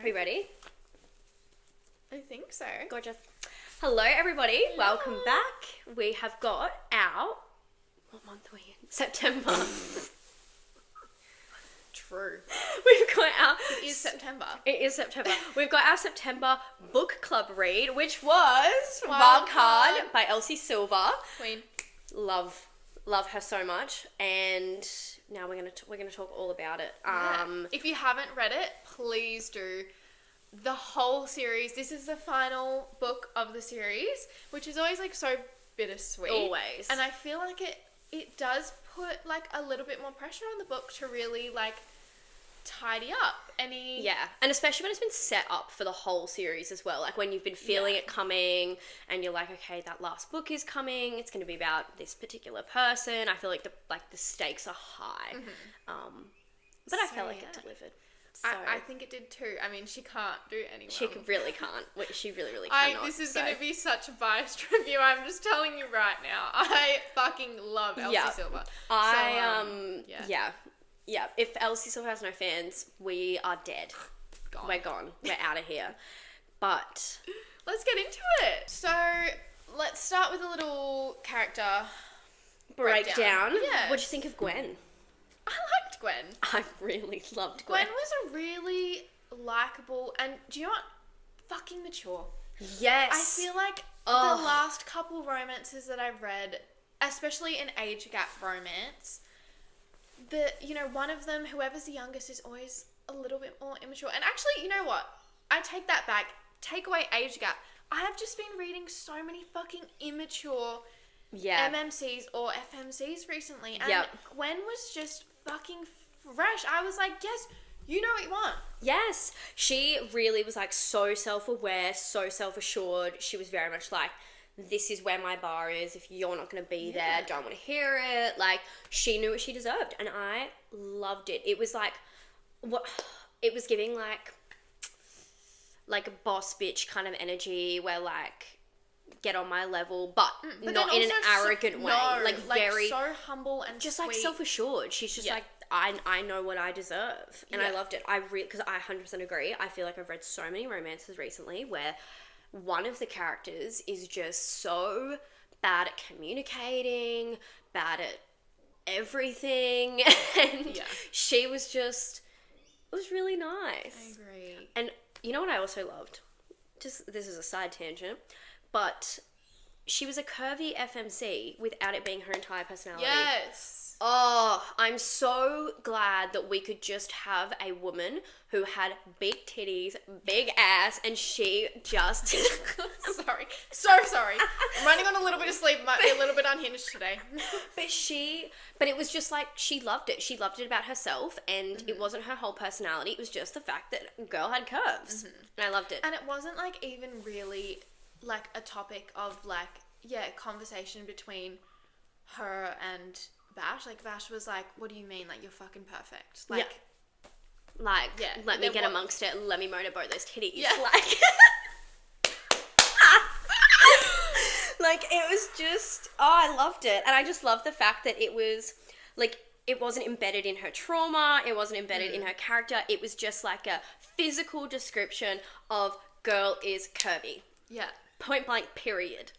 Are we ready? I think so. Gorgeous. Hello, everybody. Hello. Welcome back. We have got our... What month are we in? September. True. We've got our... It is September. It is September. We've got our September book club read, which was Wild Card by Elsie Silver. Queen. Love her so much, and now we're gonna talk all about it. If you haven't read it, please do. The whole series. This is the final book of the series, which is always like so bittersweet. Always. And I feel like it does put like a little bit more pressure on the book to really like tidy up any... Yeah, and especially when it's been set up for the whole series as well. Like when you've been feeling it coming and you're like, okay, that last book is coming. It's going to be about this particular person. I feel like the stakes are high. Mm-hmm. But I felt like it delivered. So, I think it did too. I mean, she can't do any wrong. She really can't. She really cannot. This is going to be such a biased review. I'm just telling you right now. I fucking love Elsie Silver. Yeah, if Elsie Silver has no fans, we are dead. Gone. We're gone. We're out of here. But let's get into it. So let's start with a little character breakdown. Yeah. What'd you think of Gwen? I liked Gwen. I really loved Gwen. Gwen was a really likable and, do you know what? Fucking mature. Yes. I feel like the last couple romances that I've read, especially an age gap romance, one of them, whoever's the youngest, is always a little bit more immature. And actually, you know what? I take that back. Take away age gap. I have just been reading so many fucking immature MMCs or FMCs recently. And Gwen was just fucking fresh. I was like, yes, you know what you want. Yes. She really was like so self-aware, so self-assured. She was very much like, this is where my bar is. If you're not going to be there, I don't want to hear it. Like, she knew what she deserved, and I loved it. It was like, it was giving like a boss bitch kind of energy, where like, get on my level, but not in an arrogant way. Like very so humble and just sweet. Like self-assured. She's just like, I know what I deserve, and I loved it. Because I 100% agree. I feel like I've read so many romances recently where one of the characters is just so bad at communicating, bad at everything, and she was just, it was really nice. I agree. And you know what I also loved? Just, this is a side tangent, but she was a curvy FMC without it being her entire personality. Yes. Oh, I'm so glad that we could just have a woman who had big titties, big ass, and she just... Sorry. So sorry. I'm running on a little bit of sleep. Might be a little bit unhinged today. But it was just like, she loved it. She loved it about herself, and it wasn't her whole personality. It was just the fact that a girl had curves. And I loved it. And it wasn't like even really like a topic of like, conversation between her and Bash. Like, Bash was like, what do you mean? Like, you're fucking perfect. Like, let me get amongst it and let me motorboat those titties. Yeah. Like, it was just, I loved it. And I just loved the fact that it was, like, it wasn't embedded in her trauma. It wasn't embedded in her character. It was just like a physical description of girl is curvy. Yeah. Point blank, period.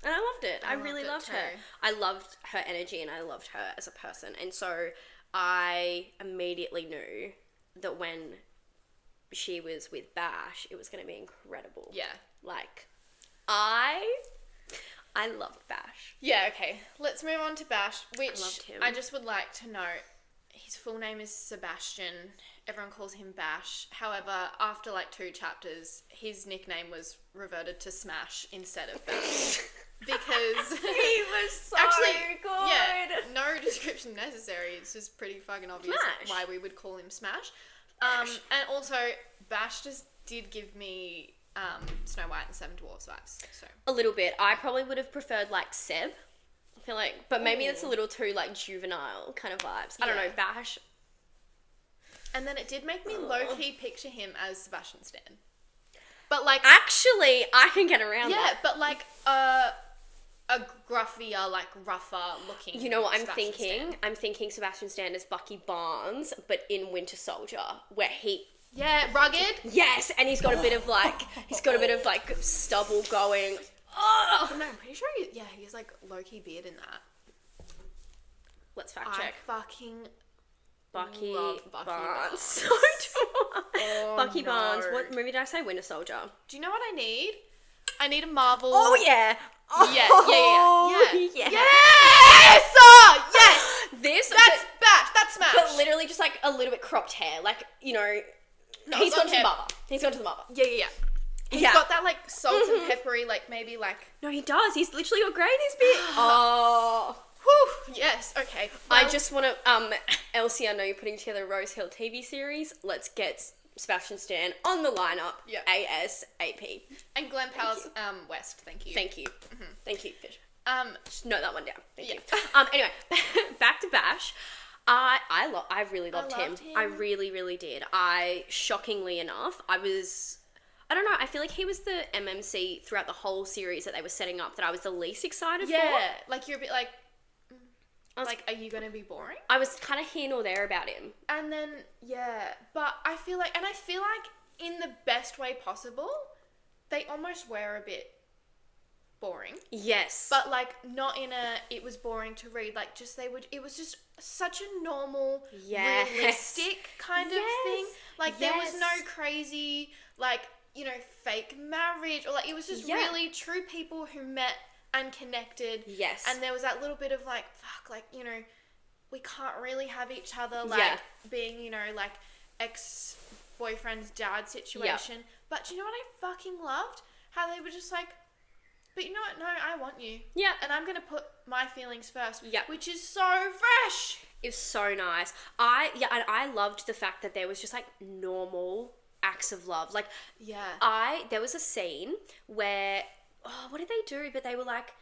And I loved it. I really loved too. her. I loved her energy and I loved her as a person. And so I immediately knew that when she was with Bash, it was going to be incredible. Yeah. Like, I loved Bash. Yeah, okay. Let's move on to Bash, which I loved him. I just would like to note, his full name is Sebastian. Everyone calls him Bash. However, after like 2 chapters, his nickname was reverted to Smash instead of Bash. Because he was so good. Yeah, no description necessary. It's just pretty fucking obvious why we would call him Smash. And also, Bash just did give me Snow White and Seven Dwarfs vibes. So a little bit. I probably would have preferred like Seb. I feel like, but maybe it's a little too like juvenile kind of vibes. I don't know, Bash. And then it did make me low-key picture him as Sebastian Stan. But like, actually, I can get around that. Yeah, but like a gruffier, like rougher looking. You know what I'm Sebastian thinking? Stan. I'm thinking Sebastian Stan as Bucky Barnes, but in Winter Soldier, where he Yeah, rugged. Yes, and he's got a bit of like stubble going. Oh no, I'm pretty sure he's like low-key beard in that. Let's fact check. I fucking Bucky love Bucky Barnes. So Barnes. do I. Bucky Barnes. What movie did I say? Winter Soldier. Do you know what I need? I need a Marvel. Oh yeah. Oh, Yeah. yeah. Yes! This That's bash. That's smash. but literally just like a little bit cropped hair, like, you know. No, he's it's gone not to the him. barber. He's gone to the barber. Yeah. He's got that like salt and peppery, like maybe like. No, he does. He's literally got grey in his beard. Oh. Whew. Yes. Okay. Well, I just want to, Elsie, I know you're putting together a Rose Hill TV series. Let's get Sebastian Stan on the lineup. Yeah. ASAP. And Glen Powell's West. Thank you. Thank you. Mm-hmm. Thank you, Fish. Just note that one down. Thank you. Anyway, back to Bash. I really loved him. I really, really did. Shockingly enough, I don't know, I feel like he was the MMC throughout the whole series that they were setting up that I was the least excited for. Yeah, like you're a bit like, are you going to be boring? I was kind of here nor there about him. And then, but I feel like in the best way possible, they almost were a bit boring. Yes. But like not in a it was boring to read, like just it was just such a normal realistic kind of thing. Like there was no crazy like, you know, fake marriage or like it was just really true people who met and connected. Yes. And there was that little bit of like fuck, like, you know, we can't really have each other like being, you know, like ex-boyfriend's dad situation. But you know what I fucking loved? How they were just like, but you know what? No, I want you. Yeah. And I'm going to put my feelings first. Yeah. Which is so fresh. It's so nice. And I loved the fact that there was just like normal acts of love. Like, there was a scene where, what did they do? But they were like,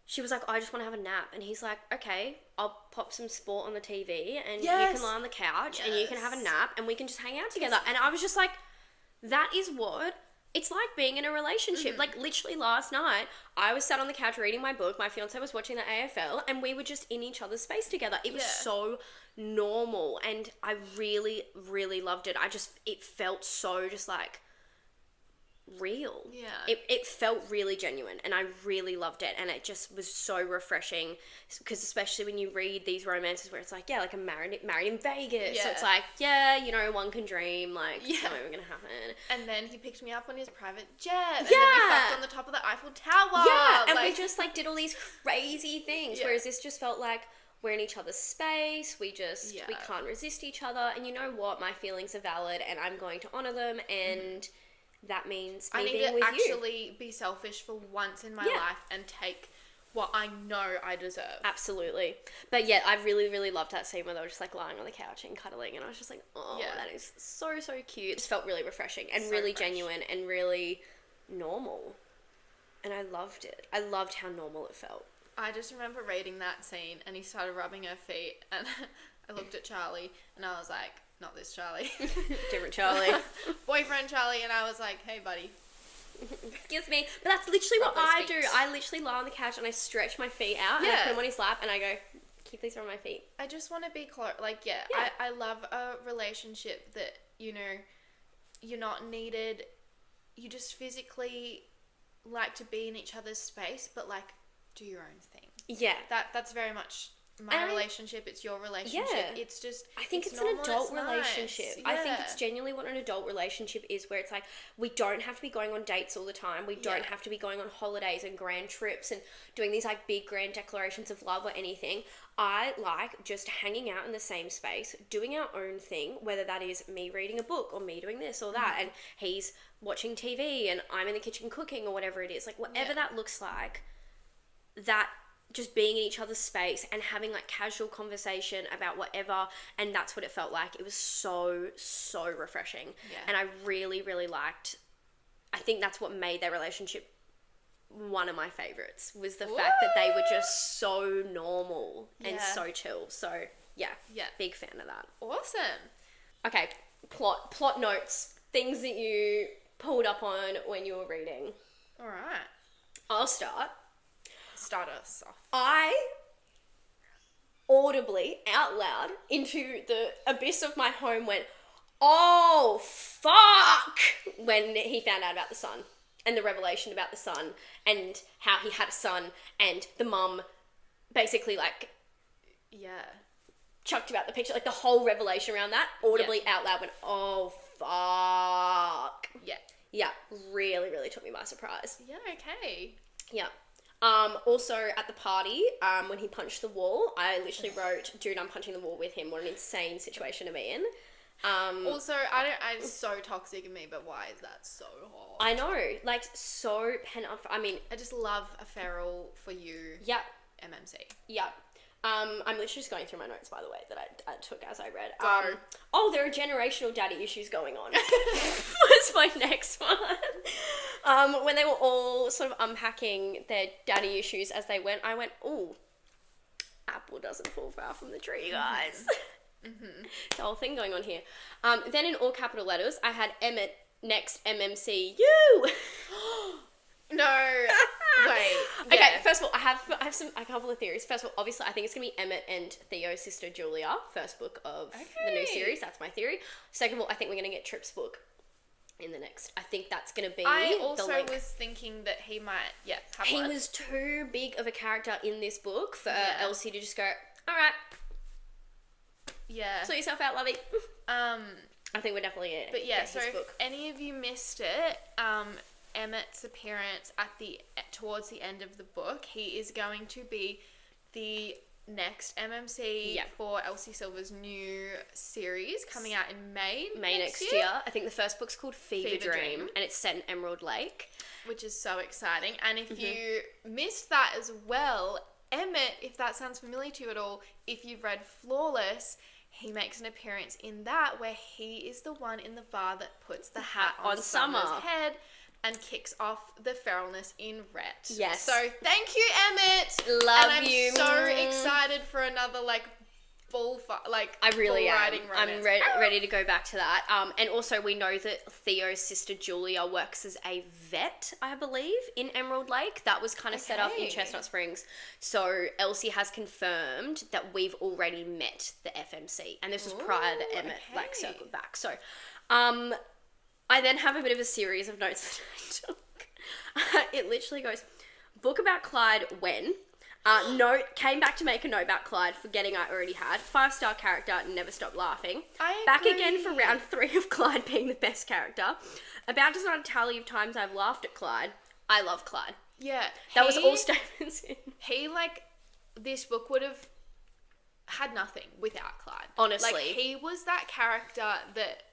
she was like, I just want to have a nap. And he's like, okay, I'll pop some sport on the TV and you can lie on the couch and you can have a nap and we can just hang out together. And I was just like, that is what it's like being in a relationship. Like, literally last night, I was sat on the couch reading my book. My fiance was watching the AFL, and we were just in each other's space together. It was so normal, and I really, really loved it. It felt so just, like, real. Yeah. It felt really genuine, and I really loved it, and it just was so refreshing, because especially when you read these romances where it's like, like I'm married in Vegas, so it's like, you know, one can dream, like, it's not even gonna happen. And then he picked me up on his private jet, and then we fucked on the top of the Eiffel Tower. And we just, like, did all these crazy things, whereas this just felt like we're in each other's space, we can't resist each other, and you know what, my feelings are valid, and I'm going to honour them, and that means me being with you. I need to actually be selfish for once in my life and take what I know I deserve. Absolutely. But yeah, I really, really loved that scene where they were just like lying on the couch and cuddling, and I was just like, that is so, so cute. It just felt really refreshing and so really genuine and really normal. And I loved it. I loved how normal it felt. I just remember reading that scene and he started rubbing her feet and I looked at Charlie and I was like, not this Charlie. Different Charlie. Boyfriend Charlie, and I was like, hey buddy. Excuse me. But that's literally what I do. I literally lie on the couch and I stretch my feet out and I put them on his lap and I go, can you please rub my feet? I just want to be close. Like, I love a relationship that, you know, you're not needed. You just physically like to be in each other's space, but like do your own thing. Yeah. That's very much my relationship. It's your relationship. It's just, I think it's an adult relationship. Nice. I think it's genuinely what an adult relationship is, where it's like, we don't have to be going on dates all the time. We don't have to be going on holidays and grand trips and doing these like big grand declarations of love or anything. I like just hanging out in the same space, doing our own thing, whether that is me reading a book or me doing this or that, and he's watching TV and I'm in the kitchen cooking or whatever it is. Like, whatever that looks like, that just being in each other's space and having like casual conversation about whatever, and that's what it felt like. It was so, so refreshing. And I really, really liked, I think that's what made their relationship one of my favorites, was the fact that they were just so normal and so chill. So big fan of that. Awesome. Okay, plot notes, things that you pulled up on when you were reading. All right, I'll start us off. I audibly, out loud, into the abyss of my home went, oh, fuck, when he found out about the son and the revelation about the son and how he had a son and the mum basically, like, chucked about the picture, like, the whole revelation around that, audibly out loud went, oh, fuck. Yeah. Yeah, really, really took me by surprise. Yeah, okay. Yeah. Also, at the party, when he punched the wall, I literally wrote, dude, I'm punching the wall with him. What an insane situation to be in. Also, it's so toxic in me, but why is that so hot? I know, like, so pent up. I mean, I just love a feral for you. Yeah. MMC. Yeah. I'm literally just going through my notes, by the way, that I took as I read. There are generational daddy issues going on. Was my next one. When they were all sort of unpacking their daddy issues as they went, I went, ooh, apple doesn't fall far from the tree, guys. Mm-hmm. The whole thing going on here. Then in all capital letters, I had Emmett next MMC you. No. Wait. Okay, Yeah. first of all, I have a couple of theories. First of all, obviously, I think it's going to be Emmett and Theo's sister Julia, first book of the new series. That's my theory. Second of all, I think we're going to get Trip's book in the next. I think that's going to be I also was thinking that he might, have He one. was too big of a character in this book for Elsie to just go, all right, sort yourself out, lovey. I think we're definitely going to get so his book. if any of you missed it, Emmett's appearance towards the end of the book, he is going to be the next MMC for Elsie Silver's new series coming out in May next year. I think the first book's called Fever Dream, and it's set in Emerald Lake, which is so exciting. And if you missed that as well, Emmett, if that sounds familiar to you at all, if you've read Flawless, he makes an appearance in that where he is the one in the bar that puts the hat on Summer's head and kicks off the feralness in Rhett. Yes. So thank you, Emmett. Love you. And I'm so excited for another I really am. riding I'm romance. ready to go back to that. And also we know that Theo's sister Julia works as a vet, I believe, in Emerald Lake. That was kind of set up in Chestnut Springs. So Elsie has confirmed that we've already met the FMC, and this was prior to Emmett circled back. So, I then have a bit of a series of notes that I took. It literally goes, book about Clyde when. Came back to make a note about Clyde, forgetting I already had. 5-star character, never stop laughing. Back again for round 3 of Clyde being the best character. About to start a tally of times I've laughed at Clyde. I love Clyde. Yeah. That was all statements in. This book would have had nothing without Clyde. Honestly. He was that character that,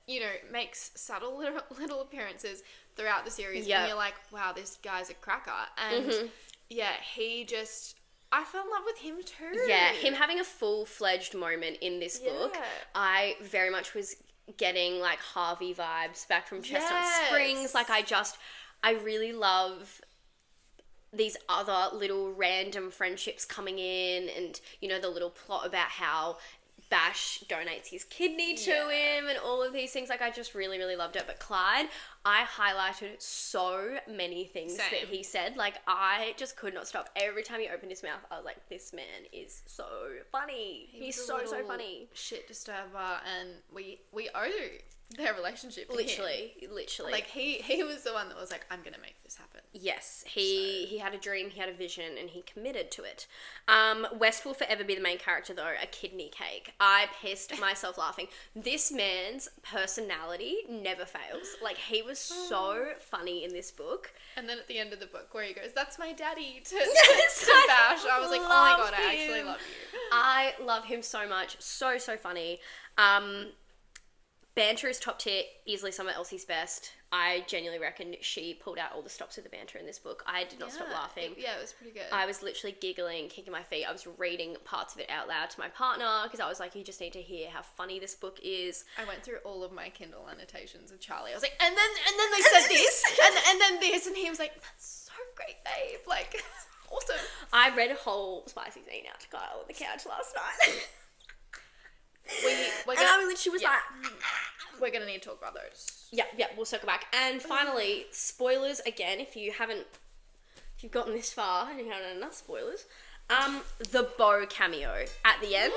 makes subtle little appearances throughout the series. Yeah. And you're like, wow, this guy's a cracker. And he just... I fell in love with him too. Yeah, him having a full-fledged moment in this book, I very much was getting, like, Harvey vibes back from Chestnut Springs. Like, I really love these other little random friendships coming in and, the little plot about how Bash donates his kidney to him and all of these things. Like, I just really, really loved it. But Clyde, I highlighted so many things that he said. Like, I just could not stop. Every time he opened his mouth, I was like, this man is so funny. He's so funny. Shit disturber, and we owe their relationship to literally. Like, he was the one that was like, I'm gonna make this happen. Yes, he had a dream, he had a vision, and he committed to it. West will forever be the main character, though, a kidney cake. I pissed myself laughing. This man's personality never fails. Like, he was so funny in this book. And then at the end of the book where he goes, that's my daddy, to Bash, I was like, oh my god, I actually love you. I love him so much. So funny. Banter is top tier, easily some of Elsie's best. I genuinely reckon she pulled out all the stops with the banter in this book. I did not stop laughing. It was pretty good. I was literally giggling, kicking my feet. I was reading parts of it out loud to my partner because I was like, you just need to hear how funny this book is. I went through all of my Kindle annotations of Charlie. I was like, and then they said this, and then this, and he was like, that's so great, babe. Like, awesome. I read a whole Spicy Scene out to Kyle on the couch last night. She was like... We're going to need to talk about those. Yeah, we'll circle back. And finally, spoilers again, if you've gotten this far and you haven't had enough spoilers, the Beau cameo at the end.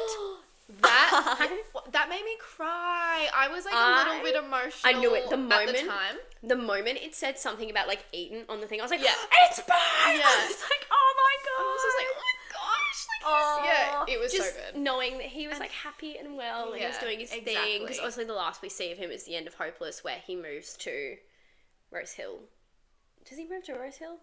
That made me cry. I was like a little bit emotional. I knew it the moment. At the time. The moment it said something about like Eaton on the thing, I was like, yeah, it's bad. Yeah. I was like, oh my god. I was just like, oh my gosh. Like, yeah, it was just so good. Knowing that he was like happy and well, and he was doing his thing. Because obviously the last we see of him is the end of Hopeless, where he moves to Rose Hill. Does he move to Rose Hill?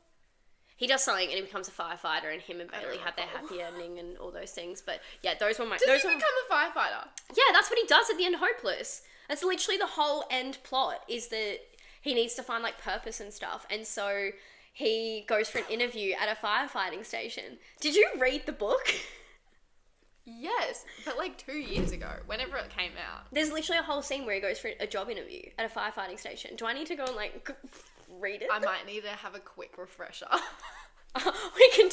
He does something and he becomes a firefighter, and him and Bailey have their happy ending and all those things. But yeah, those were my... Does he become a firefighter? Yeah, that's what he does at the end of Hopeless. That's literally the whole end plot, is that he needs to find like purpose and stuff. And so he goes for an interview at a firefighting station. Did you read the book? Yes, but like 2 years ago, whenever it came out. There's literally a whole scene where he goes for a job interview at a firefighting station. Do I need to go and like read it? I might need to have a quick refresher. We can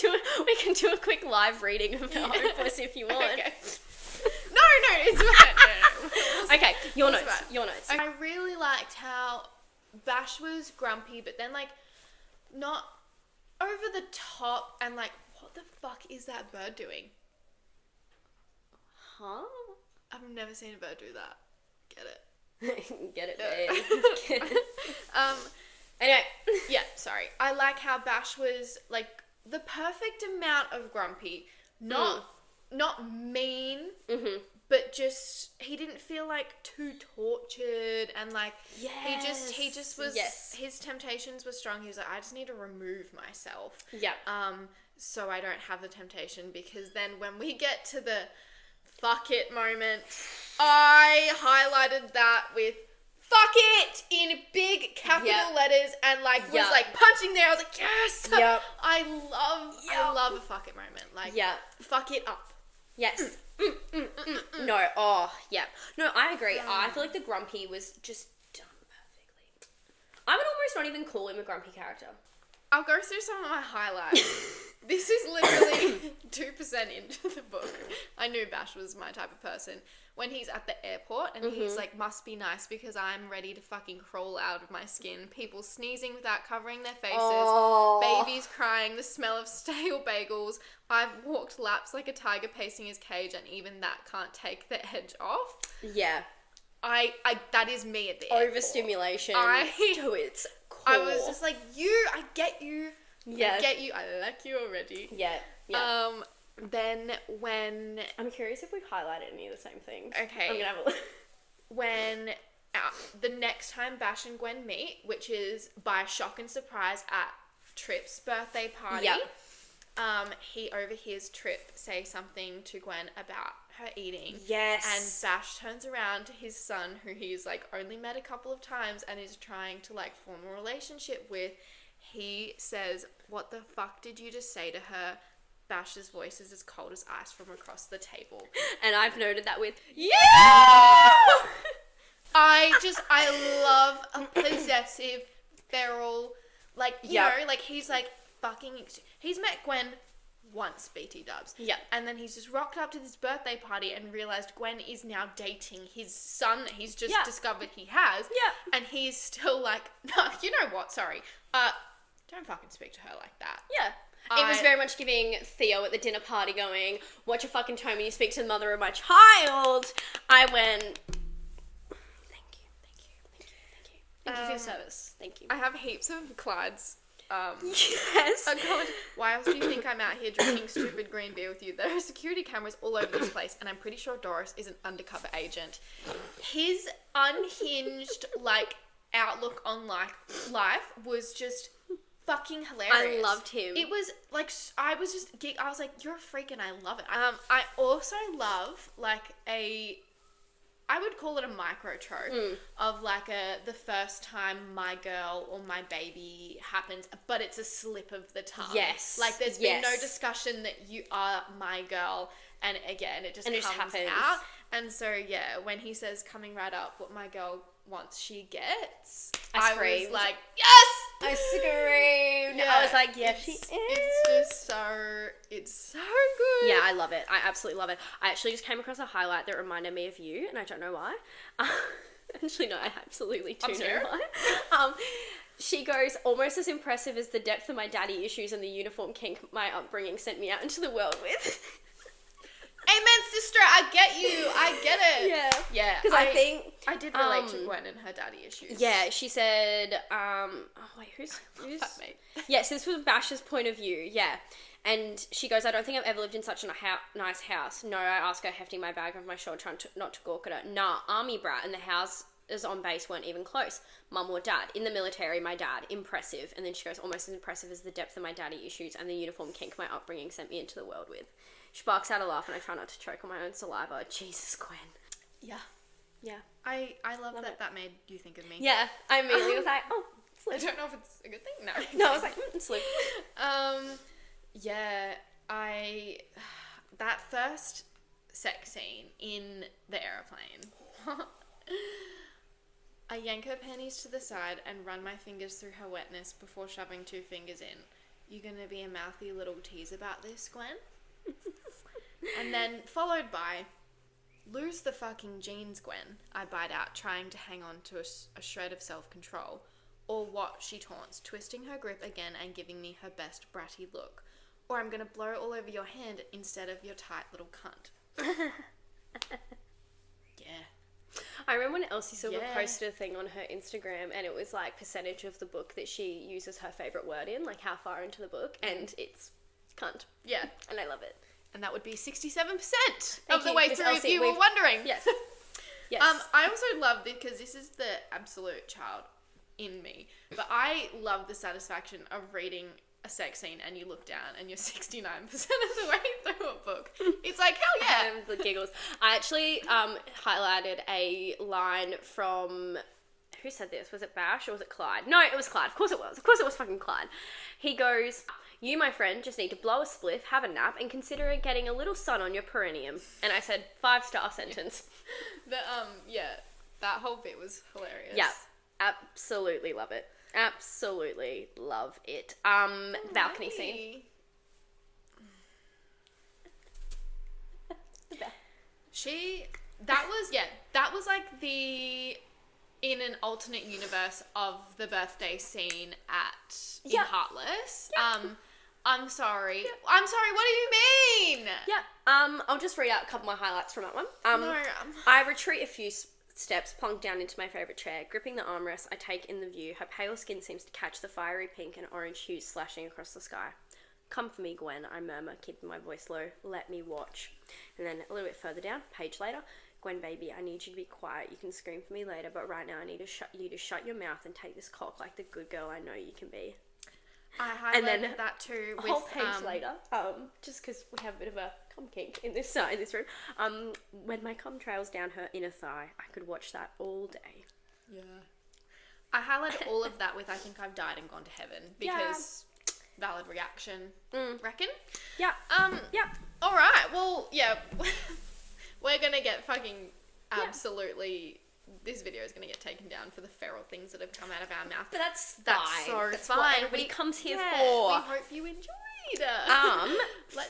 do a quick live reading of Hopeless if you want. Okay. No, it's fine. No. Okay, your notes. I really liked how Bash was grumpy, but then like not over the top, and like, what the fuck is that bird doing? Huh? I've never seen a bird do that. Get it? Get it, babe. Get it. Anyway, yeah, sorry. I like how Bash was like the perfect amount of grumpy, not mean, but just he didn't feel like too tortured, and like he just was his temptations were strong. He was like, I just need to remove myself. Yeah. So I don't have the temptation, because then when we get to the fuck it moment, I highlighted that with fuck it in big capital letters, and like was like punching there. I was like, yes. Yep. I love a fuck it moment. Like, fuck it up. Yes. No. Oh, yeah. No, I agree. I feel like the grumpy was just done perfectly. I would almost not even call him a grumpy character. I'll go through some of my highlights. This is literally 2% into the book. I knew Bash was my type of person. When he's at the airport and he's like, must be nice because I'm ready to fucking crawl out of my skin. People sneezing without covering their faces. Babies crying. The smell of stale bagels. I've walked laps like a tiger pacing his cage, and even that can't take the edge off. Yeah. I that is me at the airport. Overstimulation to its core. I was just like, I get you. Yeah. I get you. I like you already. Yeah. Then when... I'm curious if we highlighted any of the same things. Okay. I'm going to have a look. When the next time Bash and Gwen meet, which is by shock and surprise at Trip's birthday party, he overhears Trip say something to Gwen about her eating. Yes. And Bash turns around to his son, who he's like only met a couple of times and is trying to like form a relationship with. He says, "What the fuck did you just say to her?" Bash's voice is as cold as ice from across the table. And I've noted that with, I love a possessive, feral, like, you know, like he's like fucking, he's met Gwen once, BT dubs. Yeah. And then he's just rocked up to this birthday party and realised Gwen is now dating his son that he's just discovered he has. Yeah. And he's still like, no, you know what, sorry. Don't fucking speak to her like that. Yeah. It was very much giving Theo at the dinner party going, watch your fucking tone when you speak to the mother of my child. I went, thank you for your service. Thank you. I have heaps of Clydes. Yes. Oh God, why else do you think I'm out here drinking stupid green beer with you? There are security cameras all over this place, and I'm pretty sure Doris is an undercover agent. His unhinged, like, outlook on life was just fucking hilarious. I loved him. It was like, I was like, you're a freak, and I love it. I also love like I would call it a micro trope of like the first time my girl or my baby happens, but it's a slip of the tongue. Yes. Like there's been no discussion that you are my girl, and again it just comes out. And so when he says coming right up, what my girl wants she gets, I was like, yes! I screamed. I was like, yeah, she is. It's so good. Yeah, I love it. I absolutely love it. I actually just came across a highlight that reminded me of you, and I don't know why. Actually, no, I absolutely do know why. She goes, almost as impressive as the depth of my daddy issues and the uniform kink my upbringing sent me out into the world with. Amen, sister. I get you. I get it. Yeah. Yeah. Because I think I did relate to Gwen and her daddy issues. Yeah, she said, oh wait, who's Fat mate. Yeah, so this was Bash's point of view, yeah. And she goes, I don't think I've ever lived in such a nice house. No, I ask her, hefting my bag over my shoulder, trying not to gawk at her. Nah, army brat, and the houses on base weren't even close. Mum or dad. In the military, my dad. Impressive. And then she goes, almost as impressive as the depth of my daddy issues and the uniform kink my upbringing sent me into the world with. She barks out a laugh and I try not to choke on my own saliva. Jesus, Gwen. Yeah. Yeah. I love that that made you think of me. Yeah, I immediately was like, oh, I don't know if it's a good thing. No. No, I was like, slip. Yeah, that first sex scene in the aeroplane. I yank her panties to the side and run my fingers through her wetness before shoving 2 fingers in. You gonna be a mouthy little tease about this, Gwen? And then followed by, lose the fucking jeans, Gwen, I bite out, trying to hang on to a shred of self-control. Or what, she taunts, twisting her grip again and giving me her best bratty look. Or I'm gonna blow all over your hand instead of your tight little cunt. Yeah. I remember when Elsie Silver Yeah. posted a thing on her Instagram and it was like percentage of the book that she uses her favourite word in, like how far into the book, and it's cunt. Yeah. And I love it. And that would be 67% Thank of the you, way Miss through Elsie. if you were wondering. Yes. Yes. I also love this because this is the absolute child in me. But I love the satisfaction of reading a sex scene and you look down and you're 69% of the way through a book. It's like, hell yeah. The giggles. I actually highlighted a line from... Who said this? Was it Bash or was it Clyde? No, it was Clyde. Of course it was. Of course it was fucking Clyde. He goes, you, my friend, just need to blow a spliff, have a nap, and consider getting a little sun on your perineum. And I said, 5-star sentence. That whole bit was hilarious. Yeah, absolutely love it. Absolutely love it. Balcony scene. That was like in an alternate universe of the birthday scene in Heartless. Yeah. I'm sorry. Yeah. I'm sorry, what do you mean? Yeah. I'll just read out a couple of my highlights from that one. I retreat a few steps, plunk down into my favourite chair. Gripping the armrest, I take in the view. Her pale skin seems to catch the fiery pink and orange hues slashing across the sky. Come for me, Gwen, I murmur, keeping my voice low. Let me watch. And then a little bit further down, page later. Gwen, baby, I need you to be quiet. You can scream for me later, but right now I need you to shut your mouth and take this cock like the good girl I know you can be. I highlighted that too. A whole page later, just because we have a bit of a cum kink in this room. When my cum trails down her inner thigh, I could watch that all day. Yeah. I highlighted all of that with I think I've died and gone to heaven because valid reaction. Reckon? Yeah. Yeah. All right. Well, yeah. We're gonna get fucking absolutely. This video is going to get taken down for the feral things that have come out of our mouth. But that's fine. So that's fine. What everybody comes here for. We hope you enjoyed.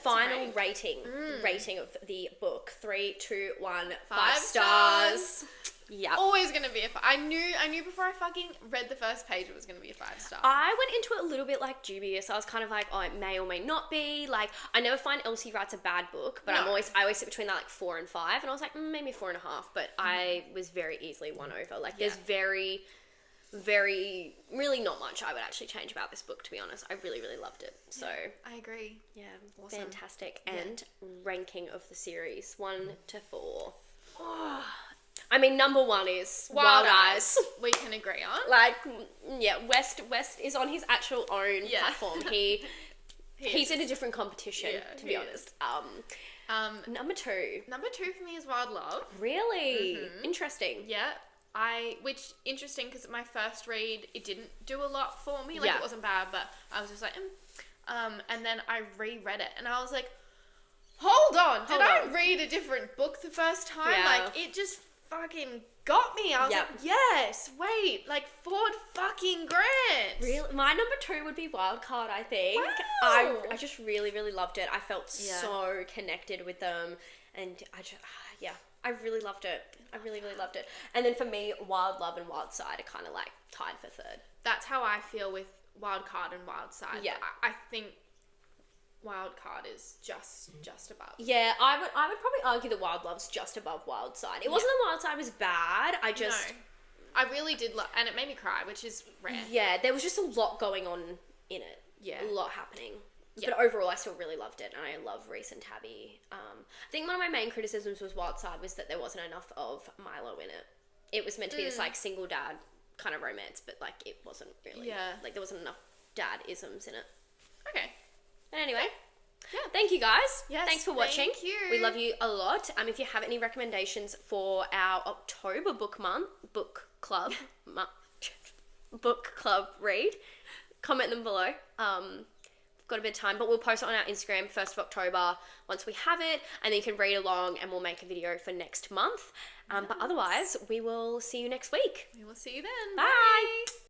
Final rating of the book. 3, 2, 1. 5 stars. Yeah. Always going to be a 5. I knew before I fucking read the first page it was going to be a 5-star. I went into it a little bit like dubious. I was kind of like, oh, it may or may not be. Like, I never find Elsie writes a bad book, but I always sit between that like 4 and 5, and I was like, maybe 4.5. But I was very easily won over. Like, there's very, very, really not much I would actually change about this book, to be honest. I really, really loved it. So I agree. Yeah, awesome. Fantastic. And ranking of the series, 1 to 4. I mean, number 1 is Wild Eyes. We can agree on. Like, yeah, West is on his actual own platform. He's in a different competition, to be honest. Number 2. Number 2 for me is Wild Love. Really? Interesting. Yeah. Which interesting because my first read, it didn't do a lot for me. Like, it wasn't bad, but I was just like, and then I reread it and I was like, hold on, did I read a different book the first time? Yeah. Like, it just fucking got me. I was like, yes, wait, like Ford fucking Grant. Really? My number 2 would be Wildcard, I think. Wow. I just really, really loved it. I felt so connected with them, and I really loved it. I really, really loved it. And then for me, Wild Love and Wild Side are kind of like tied for 3rd. That's how I feel with Wildcard and Wild Side. Yeah. I think Wild Card is just above. Yeah, I would probably argue that Wild Love's just above Wild Side. It wasn't that Wild Side was bad. No. I really did love, and it made me cry, which is rare. Yeah, there was just a lot going on in it. Yeah. A lot happening. Yeah. But overall, I still really loved it, and I love Reese and Tabby. I think one of my main criticisms was Wild Side was that there wasn't enough of Milo in it. It was meant to be this, like, single dad kind of romance, but, like, it wasn't really. Yeah. Like, there wasn't enough dad-isms in it. Okay. But anyway... Yeah. Thank you guys. Yes, thanks for watching. Thank you. We love you a lot. If you have any recommendations for our October book club read, comment them below. We've got a bit of time, but we'll post it on our Instagram 1st of October once we have it, and then you can read along and we'll make a video for next month. But otherwise, we will see you next week. We will see you then. Bye.